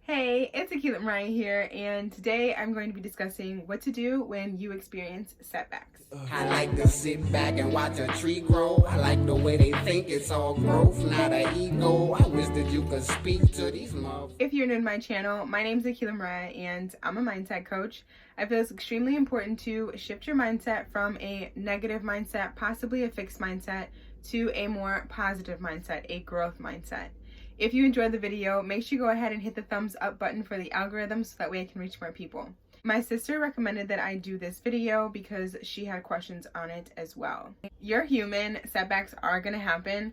Hey, it's Aquila Mariyah here, and today I'm going to be discussing what to do when you experience setbacks. I like to sit back and watch a tree grow. I like the way they think it's all growth, not an ego. I wish that you could speak to these motherfuckers. If you're new to my channel, my name is Aquila Mariyah, and I'm a mindset coach. I feel it's extremely important to shift your mindset from a negative mindset, possibly a fixed mindset, to a more positive mindset, a growth mindset. If you enjoyed the video, make sure you go ahead and hit the thumbs up button for the algorithm so that way I can reach more people. My sister recommended that I do this video because she had questions on it as well. You're human, setbacks are gonna happen.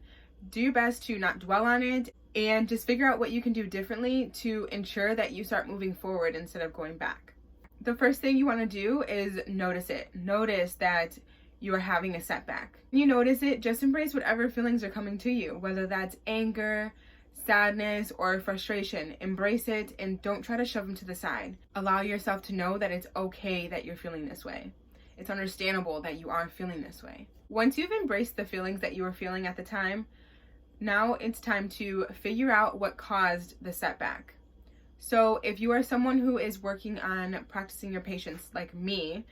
Do your best to not dwell on it and just figure out what you can do differently to ensure that you start moving forward instead of going back. The first thing you wanna do is notice it. Notice that you are having a setback. When you notice it, just embrace whatever feelings are coming to you, whether that's anger, sadness, or frustration. Embrace it and don't try to shove them to the side. Allow yourself to know that it's okay that you're feeling this way. It's understandable that you are feeling this way. Once you've embraced the feelings that you were feeling at the time, now it's time to figure out what caused the setback. So if you are someone who is working on practicing your patience like me,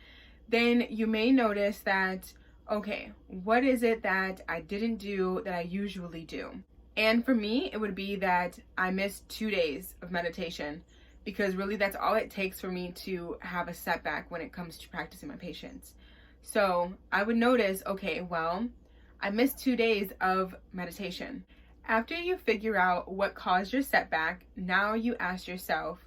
then you may notice that, okay, what is it that I didn't do that I usually do? And for me, it would be that I missed 2 days of meditation, because really that's all it takes for me to have a setback when it comes to practicing my patience. So I would notice, okay, well, I missed 2 days of meditation. After you figure out what caused your setback, now you ask yourself,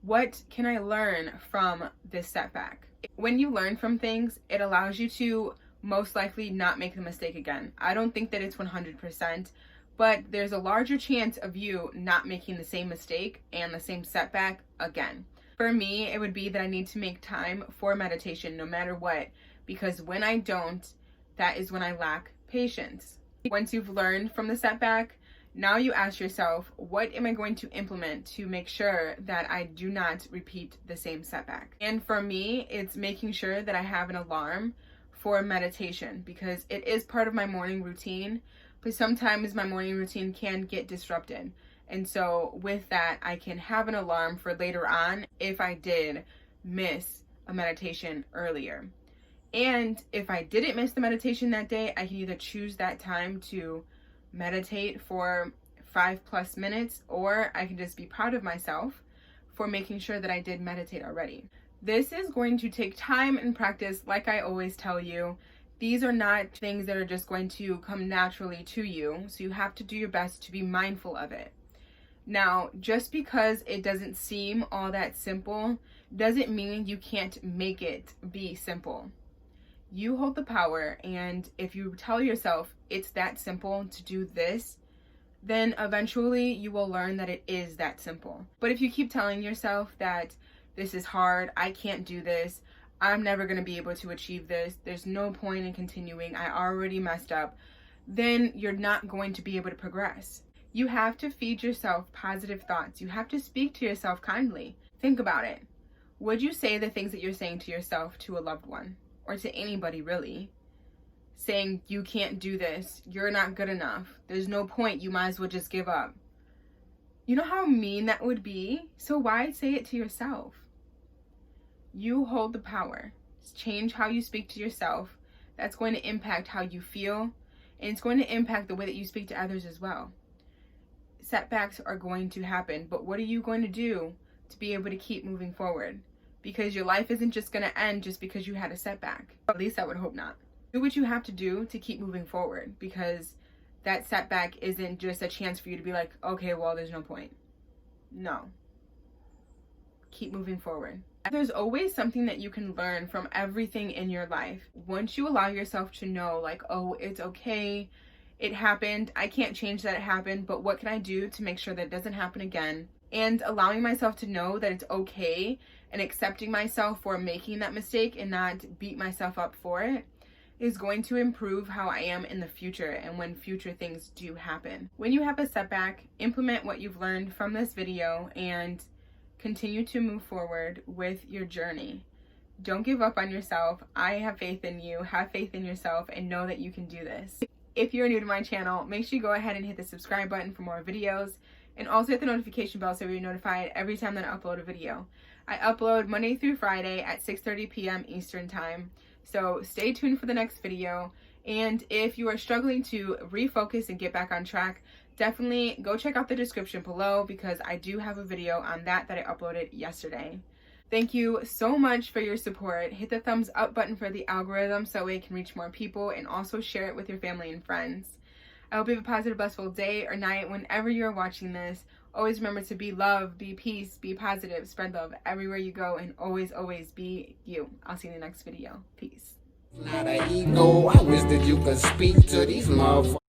what can I learn from this setback? When you learn from things, it allows you to most likely not make the mistake again. I don't think that it's 100%. But there's a larger chance of you not making the same mistake and the same setback again. For me, it would be that I need to make time for meditation no matter what, because when I don't, that is when I lack patience. Once you've learned from the setback, now you ask yourself, what am I going to implement to make sure that I do not repeat the same setback? And for me, it's making sure that I have an alarm for meditation, because it is part of my morning routine. But sometimes my morning routine can get disrupted. And so with that, I can have an alarm for later on if I did miss a meditation earlier. And if I didn't miss the meditation that day, I can either choose that time to meditate for 5+ minutes, or I can just be proud of myself for making sure that I did meditate already. This is going to take time and practice, like I always tell you. These are not things that are just going to come naturally to you, so you have to do your best to be mindful of it. Now, just because it doesn't seem all that simple, doesn't mean you can't make it be simple. You hold the power, and if you tell yourself it's that simple to do this, then eventually you will learn that it is that simple. But if you keep telling yourself that this is hard, I can't do this, I'm never going to be able to achieve this, there's no point in continuing, I already messed up, then you're not going to be able to progress. You have to feed yourself positive thoughts. You have to speak to yourself kindly. Think about it. Would you say the things that you're saying to yourself to a loved one, or to anybody really? Saying, you can't do this, you're not good enough, there's no point, you might as well just give up. You know how mean that would be? So why say it to yourself? You hold the power. Change how you speak to yourself. That's going to impact how you feel, and it's going to impact the way that you speak to others as well. Setbacks are going to happen, but what are you going to do to be able to keep moving forward? Because your life isn't just going to end just because you had a setback. At least I would hope not. Do what you have to do to keep moving forward, because that setback isn't just a chance for you to be like, okay, well, there's no point. No. Keep moving forward. There's always something that you can learn from everything in your life. Once you allow yourself to know, like, oh, it's okay, it happened, I can't change that it happened, but what can I do to make sure that it doesn't happen again? And allowing myself to know that it's okay, and accepting myself for making that mistake and not beat myself up for it, is going to improve how I am in the future and when future things do happen. When you have a setback, implement what you've learned from this video and continue to move forward with your journey. Don't give up on yourself. I have faith in you. Have faith in yourself and know that you can do this. If you're new to my channel, make sure you go ahead and hit the subscribe button for more videos. and also hit the notification bell so you're notified every time that I upload a video. I upload Monday through Friday at 6:30 p.m. Eastern Time, so stay tuned for the next video. And if you are struggling to refocus and get back on track, definitely go check out the description below because I do have a video on that I uploaded yesterday. Thank you so much for your support. Hit the thumbs up button for the algorithm so it can reach more people, and also share it with your family and friends. I hope you have a positive, blissful day or night whenever you're watching this. Always remember to be love, be peace, be positive, spread love everywhere you go, and always, always be you. I'll see you in the next video. Peace. Not an ego. I wish that you could speak to these motherfuckers.